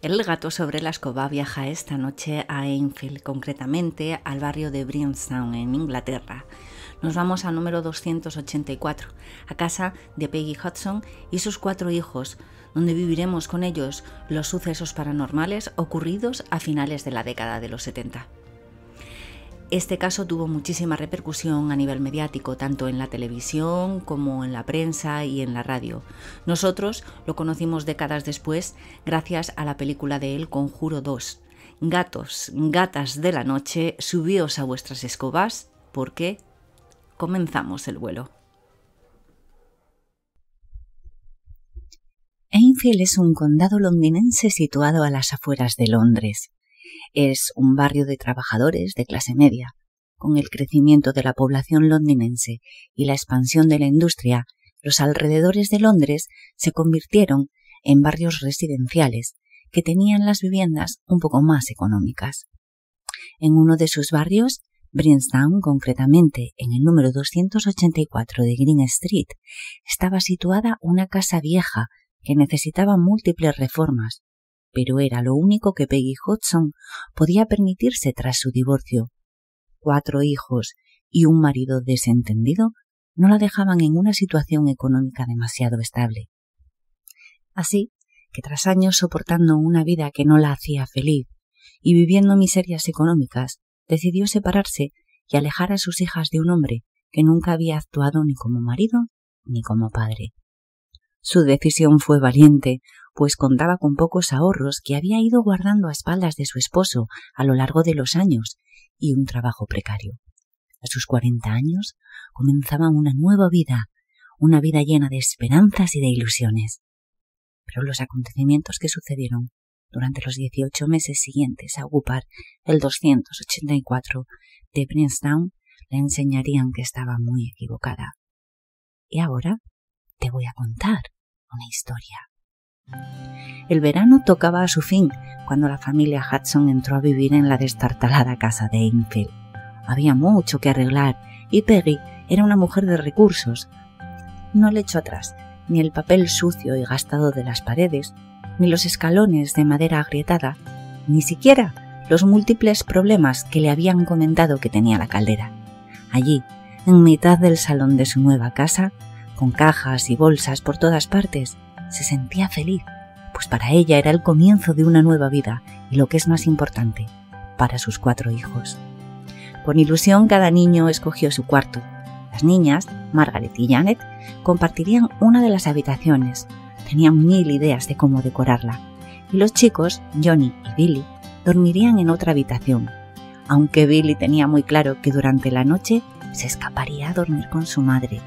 El gato sobre la escoba viaja esta noche a Enfield, concretamente al barrio de Bridgetown, en Inglaterra. Nos vamos al número 284, a casa de Peggy Hudson y sus 4 hijos, donde viviremos con ellos los sucesos paranormales ocurridos a finales de la década de los 70. Este caso tuvo muchísima repercusión a nivel mediático, tanto en la televisión como en la prensa y en la radio. Nosotros lo conocimos décadas después gracias a la película de El Conjuro 2. Gatos, gatas de la noche, subíos a vuestras escobas, porque comenzamos el vuelo. Enfield es un condado londinense situado a las afueras de Londres. Es un barrio de trabajadores de clase media. Con el crecimiento de la población londinense y la expansión de la industria, los alrededores de Londres se convirtieron en barrios residenciales que tenían las viviendas un poco más económicas. En uno de sus barrios, Bridgetown, concretamente en el número 284 de Green Street, estaba situada una casa vieja que necesitaba múltiples reformas, pero era lo único que Peggy Hudson podía permitirse tras su divorcio. 4 hijos y un marido desentendido no la dejaban en una situación económica demasiado estable. Así que tras años soportando una vida que no la hacía feliz y viviendo miserias económicas, decidió separarse y alejar a sus hijas de un hombre que nunca había actuado ni como marido ni como padre. Su decisión fue valiente, pues contaba con pocos ahorros que había ido guardando a espaldas de su esposo a lo largo de los años y un trabajo precario. A sus 40 años comenzaba una nueva vida, una vida llena de esperanzas y de ilusiones. Pero los acontecimientos que sucedieron durante los 18 meses siguientes a ocupar el 284 de Bridgetown le enseñarían que estaba muy equivocada. Y ahora te voy a contar una historia. El verano tocaba a su fin cuando la familia Hudson entró a vivir en la destartalada casa de Enfield. Había mucho que arreglar y Peggy era una mujer de recursos. No le echó atrás ni el papel sucio y gastado de las paredes, ni los escalones de madera agrietada, ni siquiera los múltiples problemas que le habían comentado que tenía la caldera. Allí, en mitad del salón de su nueva casa, con cajas y bolsas por todas partes, se sentía feliz, pues para ella era el comienzo de una nueva vida y, lo que es más importante, para sus 4 hijos. Con ilusión cada niño escogió su cuarto. Las niñas, Margaret y Janet, compartirían una de las habitaciones. Tenían 1000 ideas de cómo decorarla. Y los chicos, Johnny y Billy, dormirían en otra habitación, aunque Billy tenía muy claro que durante la noche se escaparía a dormir con su madre.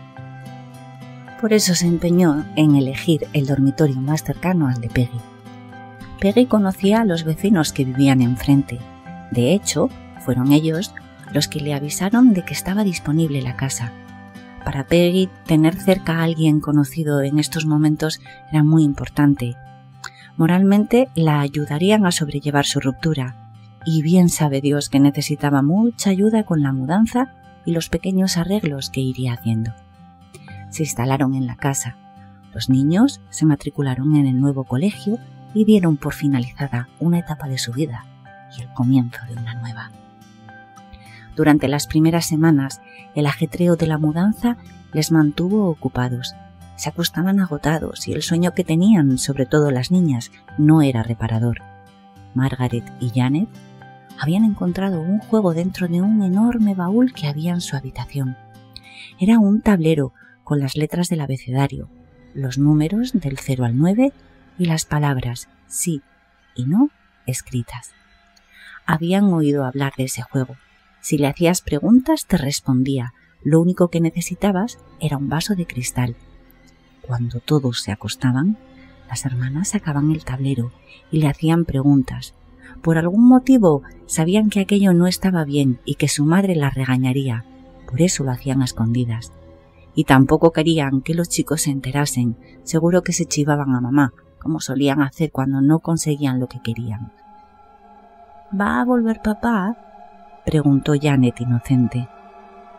Por eso se empeñó en elegir el dormitorio más cercano al de Peggy. Peggy conocía a los vecinos que vivían enfrente. De hecho, fueron ellos los que le avisaron de que estaba disponible la casa. Para Peggy, tener cerca a alguien conocido en estos momentos era muy importante. Moralmente la ayudarían a sobrellevar su ruptura, y bien sabe Dios que necesitaba mucha ayuda con la mudanza y los pequeños arreglos que iría haciendo. Se instalaron en la casa. Los niños se matricularon en el nuevo colegio y dieron por finalizada una etapa de su vida y el comienzo de una nueva. Durante las primeras semanas, el ajetreo de la mudanza les mantuvo ocupados. Se acostaban agotados y el sueño que tenían, sobre todo las niñas, no era reparador. Margaret y Janet habían encontrado un juego dentro de un enorme baúl que había en su habitación. Era un tablero con las letras del abecedario, los números del 0 al 9 y las palabras sí y no escritas. Habían oído hablar de ese juego. Si le hacías preguntas te respondía. Lo único que necesitabas era un vaso de cristal. Cuando todos se acostaban, las hermanas sacaban el tablero y le hacían preguntas. Por algún motivo sabían que aquello no estaba bien y que su madre las regañaría. Por eso lo hacían a escondidas. Y tampoco querían que los chicos se enterasen. Seguro que se chivaban a mamá, como solían hacer cuando no conseguían lo que querían. ¿Va a volver papá?, preguntó Janet inocente.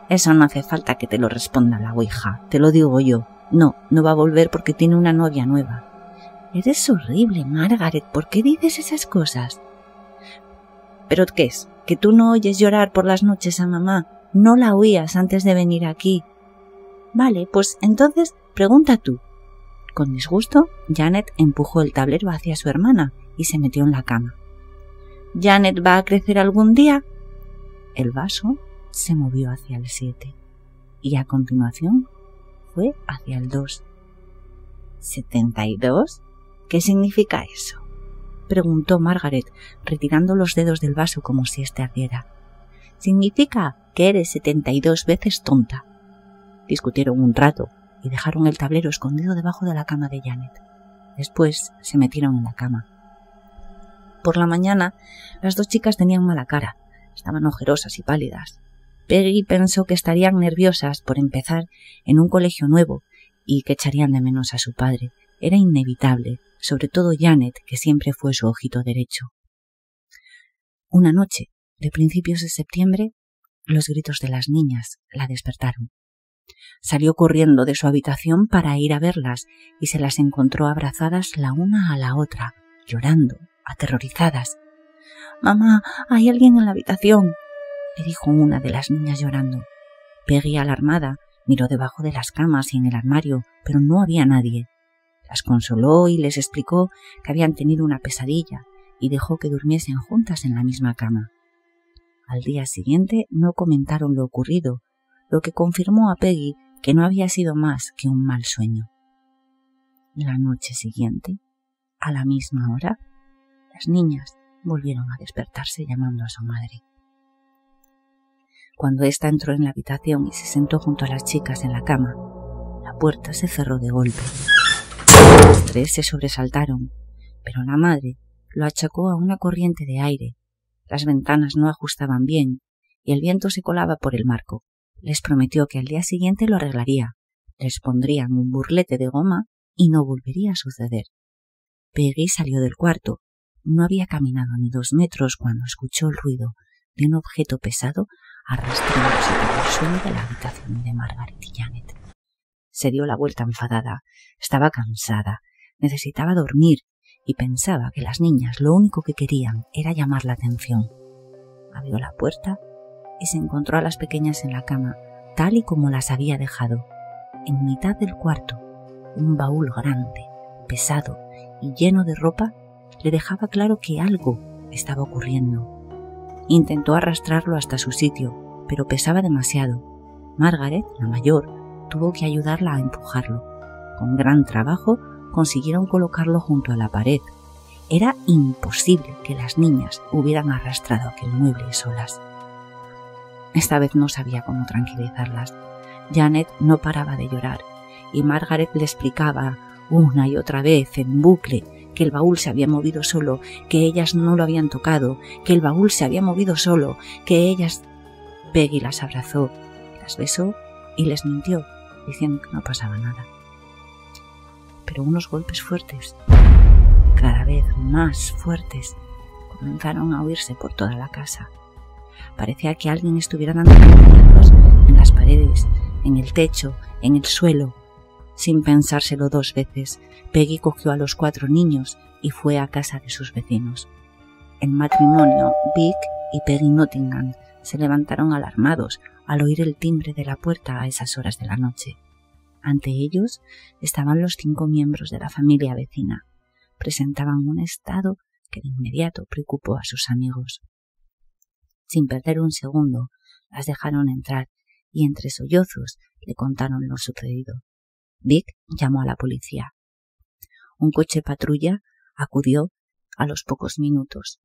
Eso no hace falta que te lo responda la ouija, te lo digo yo. No va a volver porque tiene una novia nueva. Eres horrible, Margaret. ¿Por qué dices esas cosas? ¿Pero qué es? ¿Que tú no oyes llorar por las noches a mamá? ¿No la oías antes de venir aquí? Vale, pues entonces pregunta tú. Con disgusto, Janet empujó el tablero hacia su hermana y se metió en la cama. ¿Janet va a crecer algún día? El vaso se movió hacia el 7 y a continuación fue hacia el 2. ¿72? ¿Qué significa eso?, preguntó Margaret, retirando los dedos del vaso como si éste ardiera. Significa que eres 72 veces tonta. Discutieron un rato y dejaron el tablero escondido debajo de la cama de Janet. Después se metieron en la cama. Por la mañana, las dos chicas tenían mala cara. Estaban ojerosas y pálidas. Peggy pensó que estarían nerviosas por empezar en un colegio nuevo y que echarían de menos a su padre. Era inevitable, sobre todo Janet, que siempre fue su ojito derecho. Una noche, de principios de septiembre, los gritos de las niñas la despertaron. Salió corriendo de su habitación para ir a verlas y se las encontró abrazadas la una a la otra, llorando, aterrorizadas. «Mamá, hay alguien en la habitación», le dijo una de las niñas llorando. Peggy, alarmada, miró debajo de las camas y en el armario, pero no había nadie. Las consoló y les explicó que habían tenido una pesadilla y dejó que durmiesen juntas en la misma cama. Al día siguiente no comentaron lo ocurrido, lo que confirmó a Peggy que no había sido más que un mal sueño. La noche siguiente, a la misma hora, las niñas volvieron a despertarse llamando a su madre. Cuando ésta entró en la habitación y se sentó junto a las chicas en la cama, la puerta se cerró de golpe. Las tres se sobresaltaron, pero la madre lo achacó a una corriente de aire. Las ventanas no ajustaban bien y el viento se colaba por el marco. Les prometió que al día siguiente lo arreglaría. Les pondrían un burlete de goma y no volvería a suceder. Peggy salió del cuarto. No había caminado ni 2 metros cuando escuchó el ruido de un objeto pesado arrastrándose por el suelo de la habitación de Margaret y Janet. Se dio la vuelta enfadada. Estaba cansada, necesitaba dormir y pensaba que las niñas lo único que querían era llamar la atención. Abrió la puerta y se encontró a las pequeñas en la cama, tal y como las había dejado. En mitad del cuarto, un baúl grande, pesado y lleno de ropa le dejaba claro que algo estaba ocurriendo. Intentó arrastrarlo hasta su sitio, pero pesaba demasiado. Margaret, la mayor, tuvo que ayudarla a empujarlo. Con gran trabajo consiguieron colocarlo junto a la pared. Era imposible que las niñas hubieran arrastrado aquel mueble solas. Esta vez no sabía cómo tranquilizarlas. Janet no paraba de llorar y Margaret le explicaba una y otra vez en bucle que el baúl se había movido solo, que ellas no lo habían tocado, que el baúl se había movido solo, que ellas... Peggy las abrazó, las besó y les mintió, diciendo que no pasaba nada. Pero unos golpes fuertes, cada vez más fuertes, comenzaron a oírse por toda la casa. Parecía que alguien estuviera dando puñetazos en las paredes, en el techo, en el suelo. Sin pensárselo 2 veces, Peggy cogió a los 4 niños y fue a casa de sus vecinos. El matrimonio, Vic y Peggy Nottingham, se levantaron alarmados al oír el timbre de la puerta a esas horas de la noche. Ante ellos estaban los 5 miembros de la familia vecina. Presentaban un estado que de inmediato preocupó a sus amigos. Sin perder un segundo, las dejaron entrar y entre sollozos le contaron lo sucedido. Vic llamó a la policía. Un coche patrulla acudió a los pocos minutos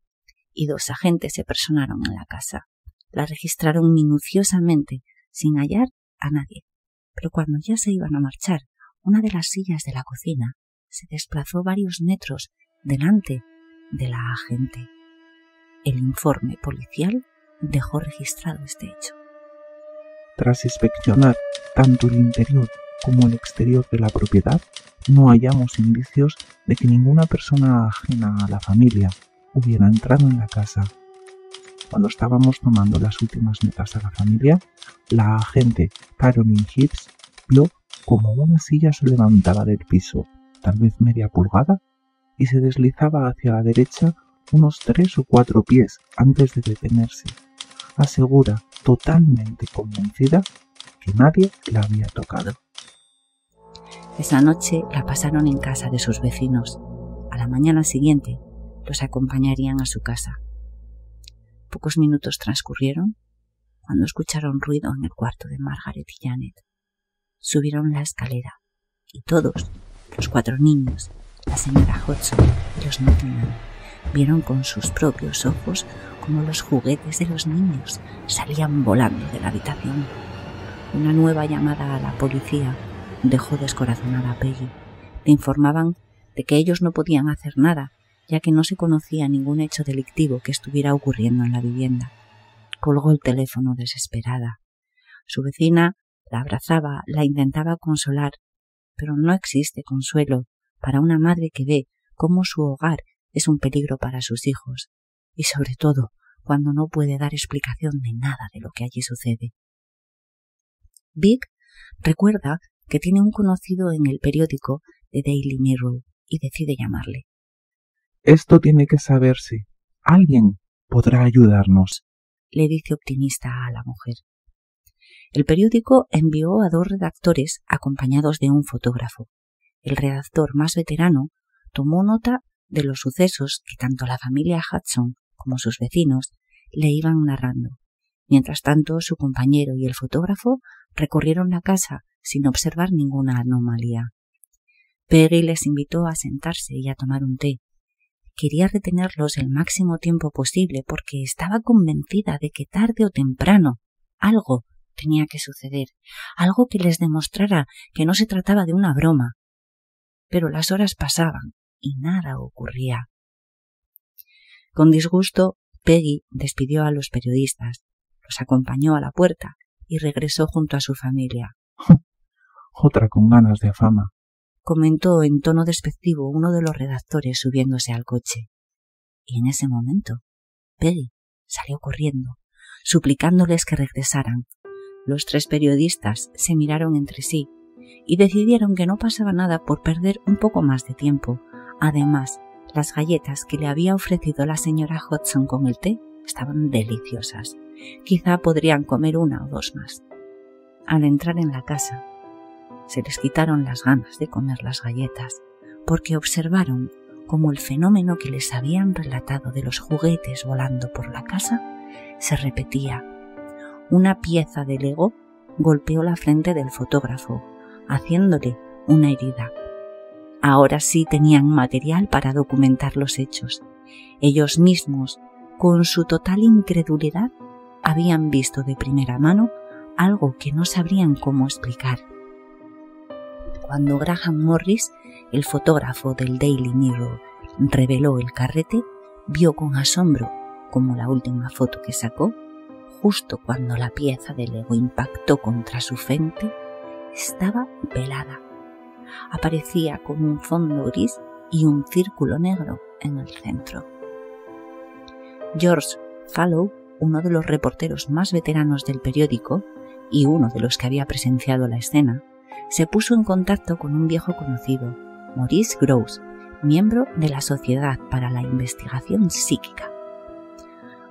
y 2 agentes se personaron en la casa. La registraron minuciosamente sin hallar a nadie, pero cuando ya se iban a marchar, una de las sillas de la cocina se desplazó varios metros delante de la agente. El informe policial dejó registrado este hecho. Tras inspeccionar tanto el interior como el exterior de la propiedad, no hallamos indicios de que ninguna persona ajena a la familia hubiera entrado en la casa. Cuando estábamos tomando las últimas notas a la familia, la agente Caroline Hibbs vio como una silla se levantaba del piso, tal vez media pulgada, y se deslizaba hacia la derecha unos 3 o 4 pies antes de detenerse. Asegura, totalmente convencida, que nadie la había tocado. Esa noche la pasaron en casa de sus vecinos. A la mañana siguiente los acompañarían a su casa. Pocos minutos transcurrieron cuando escucharon ruido en el cuarto de Margaret y Janet. Subieron la escalera y todos, los 4 niños, la señora Hodgson y los Nottingham, vieron con sus propios ojos cómo los juguetes de los niños salían volando de la habitación. Una nueva llamada a la policía dejó descorazonada a Peggy. Le informaban de que ellos no podían hacer nada, ya que no se conocía ningún hecho delictivo que estuviera ocurriendo en la vivienda. Colgó el teléfono desesperada. Su vecina la abrazaba, la intentaba consolar, pero no existe consuelo para una madre que ve cómo su hogar es un peligro para sus hijos, y sobre todo cuando no puede dar explicación de nada de lo que allí sucede. Vic recuerda que tiene un conocido en el periódico The Daily Mirror y decide llamarle. Esto tiene que saberse. Alguien podrá ayudarnos, le dice optimista a la mujer. El periódico envió a 2 redactores acompañados de un fotógrafo. El redactor más veterano tomó nota de los sucesos que tanto la familia Hudson como sus vecinos le iban narrando. Mientras tanto, su compañero y el fotógrafo recorrieron la casa sin observar ninguna anomalía. Peggy les invitó a sentarse y a tomar un té. Quería retenerlos el máximo tiempo posible porque estaba convencida de que tarde o temprano algo tenía que suceder, algo que les demostrara que no se trataba de una broma. Pero las horas pasaban y nada ocurría. Con disgusto, Peggy despidió a los periodistas, los acompañó a la puerta y regresó junto a su familia. Otra con ganas de fama, comentó en tono despectivo uno de los redactores subiéndose al coche. Y en ese momento, Peggy salió corriendo, suplicándoles que regresaran. Los 3 periodistas se miraron entre sí y decidieron que no pasaba nada por perder un poco más de tiempo. Además, las galletas que le había ofrecido la señora Hodgson con el té estaban deliciosas. Quizá podrían comer 1 o 2 más. Al entrar en la casa, se les quitaron las ganas de comer las galletas, porque observaron cómo el fenómeno que les habían relatado de los juguetes volando por la casa se repetía. Una pieza de Lego golpeó la frente del fotógrafo, haciéndole una herida. Ahora sí tenían material para documentar los hechos. Ellos mismos, con su total incredulidad, habían visto de primera mano algo que no sabrían cómo explicar. Cuando Graham Morris, el fotógrafo del Daily Mirror, reveló el carrete, vio con asombro cómo la última foto que sacó, justo cuando la pieza de Lego impactó contra su frente, estaba pelada. Aparecía con un fondo gris y un círculo negro en el centro. George Fallow, uno de los reporteros más veteranos del periódico y uno de los que había presenciado la escena, se puso en contacto con un viejo conocido, Maurice Grosse, miembro de la Sociedad para la Investigación Psíquica.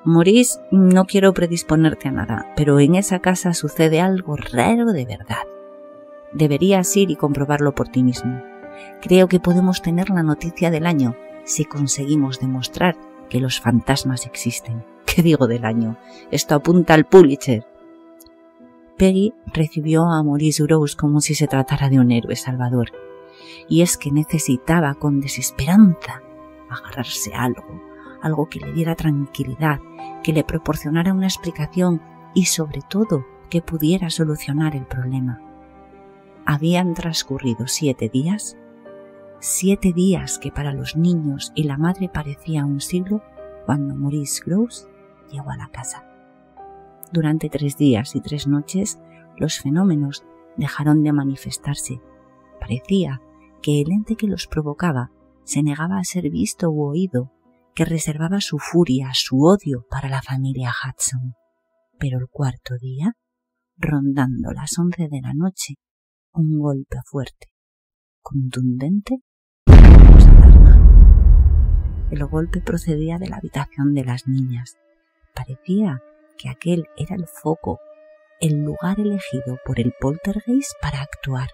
Maurice, no quiero predisponerte a nada, pero en esa casa sucede algo raro de verdad. Deberías ir y comprobarlo por ti mismo. Creo que podemos tener la noticia del año si conseguimos demostrar que los fantasmas existen. ¿Qué digo del año? Esto apunta al Pulitzer. Peggy recibió a Maurice Grosse como si se tratara de un héroe salvador. Y es que necesitaba con desesperanza agarrarse a algo que le diera tranquilidad, que le proporcionara una explicación y sobre todo que pudiera solucionar el problema. Habían transcurrido 7 días, 7 días que para los niños y la madre parecía un siglo, cuando Maurice Grosse llegó a la casa. Durante 3 días y 3 noches, los fenómenos dejaron de manifestarse. Parecía que el ente que los provocaba se negaba a ser visto u oído, que reservaba su furia, su odio para la familia Hudson. Pero el 4.º día, rondando las 11 de la noche, un golpe fuerte, contundente, llamó su alarma. El golpe procedía de la habitación de las niñas. Parecía que aquel era el foco, el lugar elegido por el poltergeist para actuar.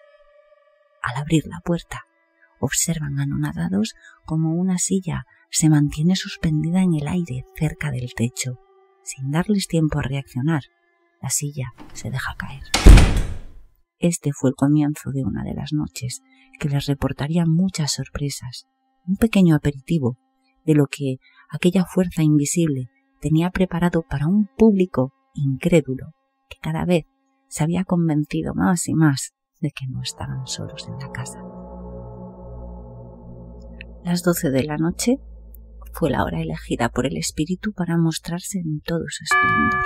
Al abrir la puerta, observan anonadados cómo una silla se mantiene suspendida en el aire cerca del techo. Sin darles tiempo a reaccionar, la silla se deja caer. Este fue el comienzo de una de las noches que les reportaría muchas sorpresas, un pequeño aperitivo de lo que aquella fuerza invisible tenía preparado para un público incrédulo que cada vez se había convencido más y más de que no estaban solos en la casa. Las 12 de la noche fue la hora elegida por el espíritu para mostrarse en todo su esplendor.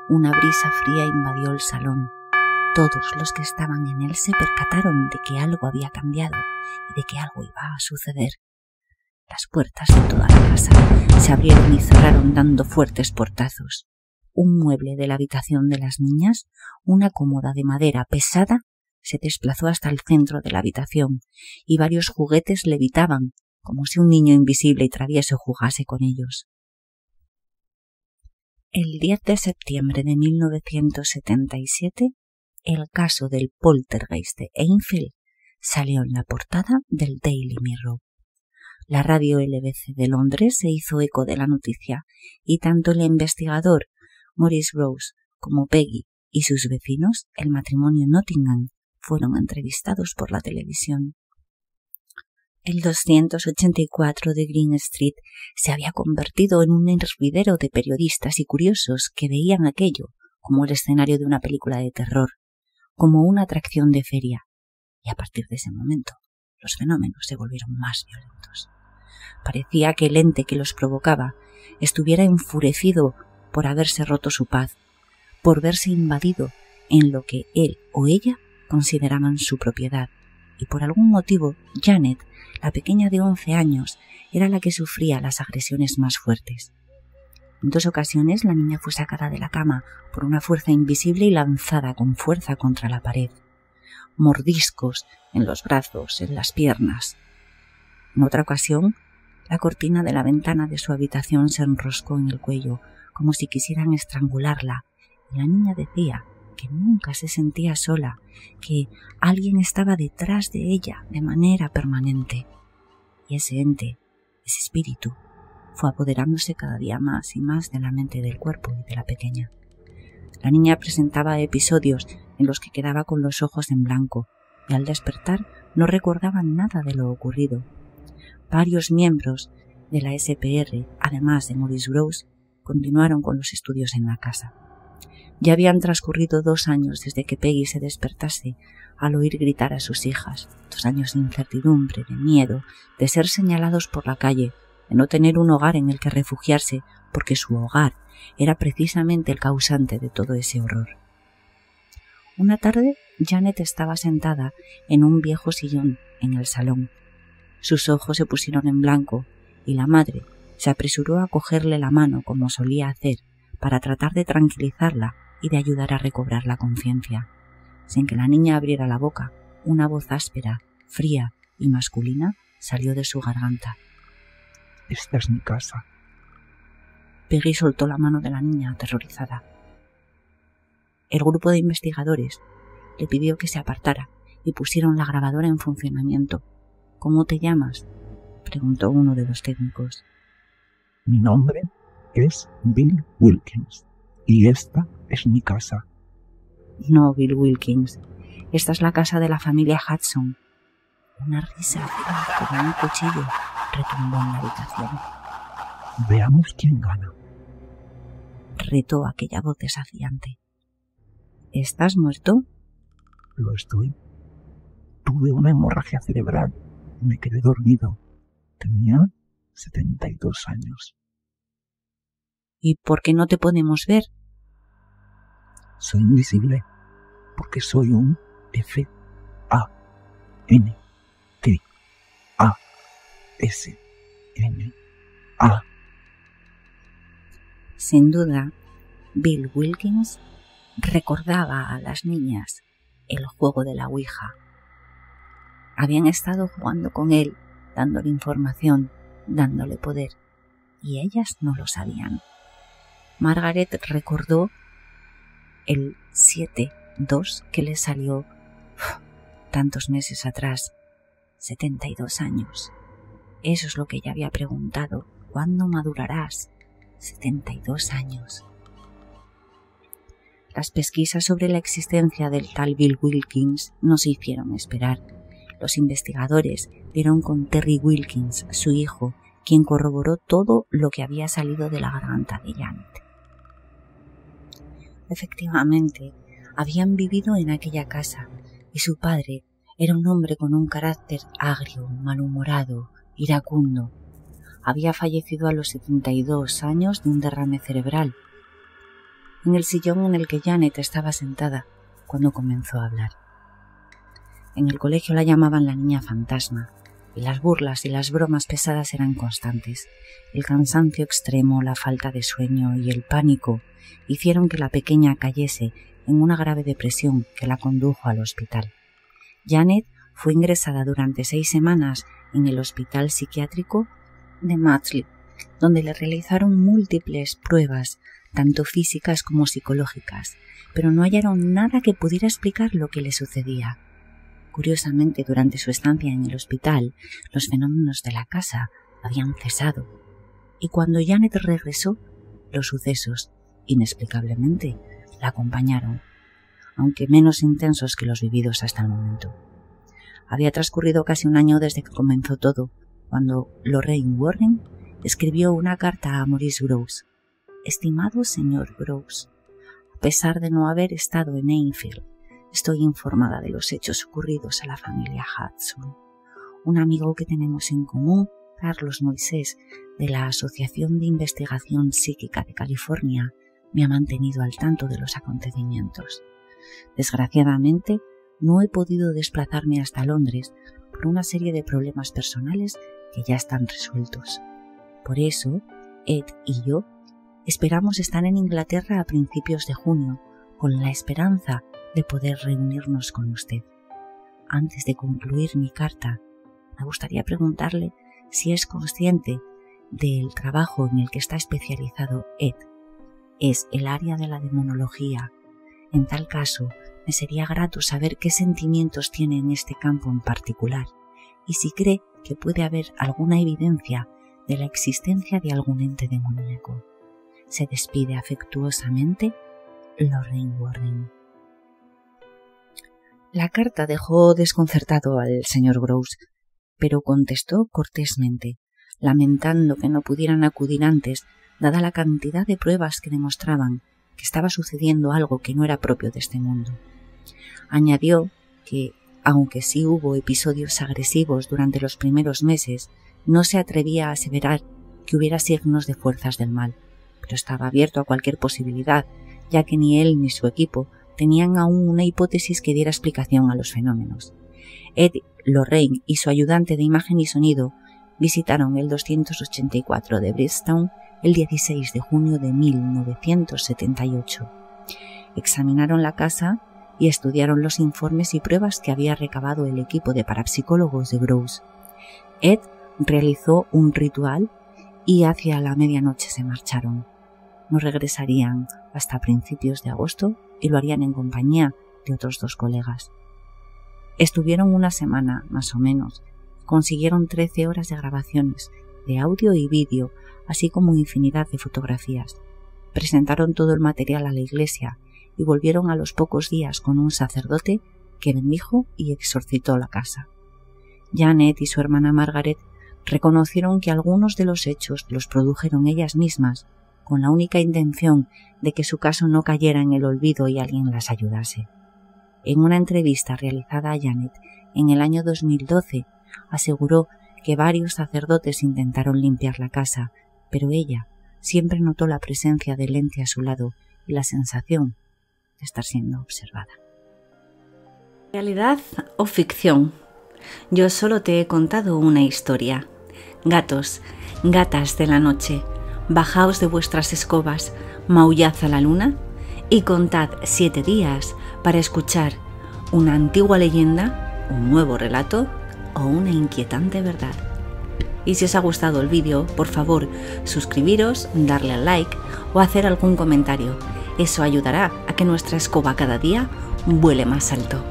Una brisa fría invadió el salón. Todos los que estaban en él se percataron de que algo había cambiado y de que algo iba a suceder. Las puertas de toda la casa se abrieron y cerraron dando fuertes portazos. Un mueble de la habitación de las niñas, una cómoda de madera pesada, se desplazó hasta el centro de la habitación y varios juguetes levitaban, como si un niño invisible y travieso jugase con ellos. El 10 de septiembre de 1977, el caso del poltergeist de Enfield salió en la portada del Daily Mirror. La radio LBC de Londres se hizo eco de la noticia y tanto el investigador Maurice Rose como Peggy y sus vecinos, el matrimonio Nottingham, fueron entrevistados por la televisión. El 284 de Green Street se había convertido en un hervidero de periodistas y curiosos que veían aquello como el escenario de una película de terror, como una atracción de feria, y a partir de ese momento los fenómenos se volvieron más violentos. Parecía que el ente que los provocaba estuviera enfurecido por haberse roto su paz, por verse invadido en lo que él o ella consideraban su propiedad, y por algún motivo Janet, la pequeña de 11 años, era la que sufría las agresiones más fuertes. En 2 ocasiones la niña fue sacada de la cama por una fuerza invisible y lanzada con fuerza contra la pared. Mordiscos en los brazos, en las piernas. En otra ocasión, la cortina de la ventana de su habitación se enroscó en el cuello, como si quisieran estrangularla, y la niña decía que nunca se sentía sola, que alguien estaba detrás de ella de manera permanente. Y ese ente, ese espíritu, fue apoderándose cada día más y más de la mente y del cuerpo de la pequeña. La niña presentaba episodios en los que quedaba con los ojos en blanco y al despertar no recordaba nada de lo ocurrido. Varios miembros de la SPR, además de Maurice Rose, continuaron con los estudios en la casa. Ya habían transcurrido 2 años desde que Peggy se despertase al oír gritar a sus hijas, 2 años de incertidumbre, de miedo, de ser señalados por la calle, de no tener un hogar en el que refugiarse, porque su hogar era precisamente el causante de todo ese horror. Una tarde, Janet estaba sentada en un viejo sillón en el salón. Sus ojos se pusieron en blanco y la madre se apresuró a cogerle la mano como solía hacer para tratar de tranquilizarla y de ayudar a recobrar la conciencia. Sin que la niña abriera la boca, una voz áspera, fría y masculina salió de su garganta. Esta es mi casa. Peggy soltó la mano de la niña aterrorizada. El grupo de investigadores le pidió que se apartara y pusieron la grabadora en funcionamiento. ¿Cómo te llamas?, preguntó uno de los técnicos. Mi nombre es Bill Wilkins y esta es mi casa. No, Bill Wilkins. Esta es la casa de la familia Hudson. Una risa como un cuchillo retumbó en la habitación. Veamos quién gana, retó aquella voz desafiante. ¿Estás muerto? Lo estoy. Tuve una hemorragia cerebral y me quedé dormido. Tenía 72 años. ¿Y por qué no te podemos ver? Soy invisible porque soy un FANTASA. Sin duda, Bill Wilkins recordaba a las niñas el juego de la Ouija. Habían estado jugando con él, dándole información, dándole poder, y ellas no lo sabían. Margaret recordó el 7-2 que le salió tantos meses atrás, 72 años. Eso es lo que ella había preguntado. ¿Cuándo madurarás? 72 años. Las pesquisas sobre la existencia del tal Bill Wilkins no se hicieron esperar. Los investigadores dieron con Terry Wilkins, su hijo, quien corroboró todo lo que había salido de la garganta de Janet. Efectivamente, habían vivido en aquella casa y su padre era un hombre con un carácter agrio, malhumorado, iracundo. Había fallecido a los 72 años de un derrame cerebral, en el sillón en el que Janet estaba sentada cuando comenzó a hablar. En el colegio la llamaban la niña fantasma, y las burlas y las bromas pesadas eran constantes. El cansancio extremo, la falta de sueño y el pánico hicieron que la pequeña cayese en una grave depresión que la condujo al hospital. Janet fue ingresada durante 6 semanas en el hospital psiquiátrico de Maudsley, donde le realizaron múltiples pruebas, tanto físicas como psicológicas, pero no hallaron nada que pudiera explicar lo que le sucedía. Curiosamente, durante su estancia en el hospital, los fenómenos de la casa habían cesado, y cuando Janet regresó, los sucesos, inexplicablemente, la acompañaron, aunque menos intensos que los vividos hasta el momento. Había transcurrido casi un año desde que comenzó todo, cuando Lorraine Warren escribió una carta a Maurice Grosse. Estimado señor Grosse, a pesar de no haber estado en Enfield, estoy informada de los hechos ocurridos a la familia Hudson. Un amigo que tenemos en común, Carlos Moisés, de la Asociación de Investigación Psíquica de California, me ha mantenido al tanto de los acontecimientos. Desgraciadamente, no he podido desplazarme hasta Londres por una serie de problemas personales que ya están resueltos. Por eso, Ed y yo esperamos estar en Inglaterra a principios de junio, con la esperanza de poder reunirnos con usted. Antes de concluir mi carta, me gustaría preguntarle si es consciente del trabajo en el que está especializado Ed. Es el área de la demonología. En tal caso, me sería grato saber qué sentimientos tiene en este campo en particular y si cree que puede haber alguna evidencia de la existencia de algún ente demoníaco. Se despide afectuosamente Lorraine Warren. La carta dejó desconcertado al señor Grosse, pero contestó cortésmente, lamentando que no pudieran acudir antes, dada la cantidad de pruebas que demostraban que estaba sucediendo algo que no era propio de este mundo. Añadió que, aunque sí hubo episodios agresivos durante los primeros meses, no se atrevía a aseverar que hubiera signos de fuerzas del mal, pero estaba abierto a cualquier posibilidad, ya que ni él ni su equipo tenían aún una hipótesis que diera explicación a los fenómenos. Ed, Lorraine y su ayudante de imagen y sonido visitaron el 284 de Bristol el 16 de junio de 1978. Examinaron la casa y estudiaron los informes y pruebas que había recabado el equipo de parapsicólogos de Grosse. Ed realizó un ritual y hacia la medianoche se marcharon. No regresarían hasta principios de agosto y lo harían en compañía de otros 2 colegas. Estuvieron una semana, más o menos. Consiguieron 13 horas de grabaciones, de audio y vídeo, así como infinidad de fotografías. Presentaron todo el material a la iglesia y volvieron a los pocos días con un sacerdote que bendijo y exorcizó la casa. Janet y su hermana Margaret reconocieron que algunos de los hechos los produjeron ellas mismas, con la única intención de que su caso no cayera en el olvido y alguien las ayudase. En una entrevista realizada a Janet en el año 2012, aseguró que varios sacerdotes intentaron limpiar la casa, pero ella siempre notó la presencia del ente a su lado y la sensación de estar siendo observada. ¿Realidad o ficción? Yo solo te he contado una historia. Gatos, gatas de la noche, bajaos de vuestras escobas, maullad a la luna y contad 7 días para escuchar una antigua leyenda, un nuevo relato o una inquietante verdad. Y si os ha gustado el vídeo, por favor, suscribiros, darle al like o hacer algún comentario. Eso ayudará a que nuestra escoba cada día vuele más alto.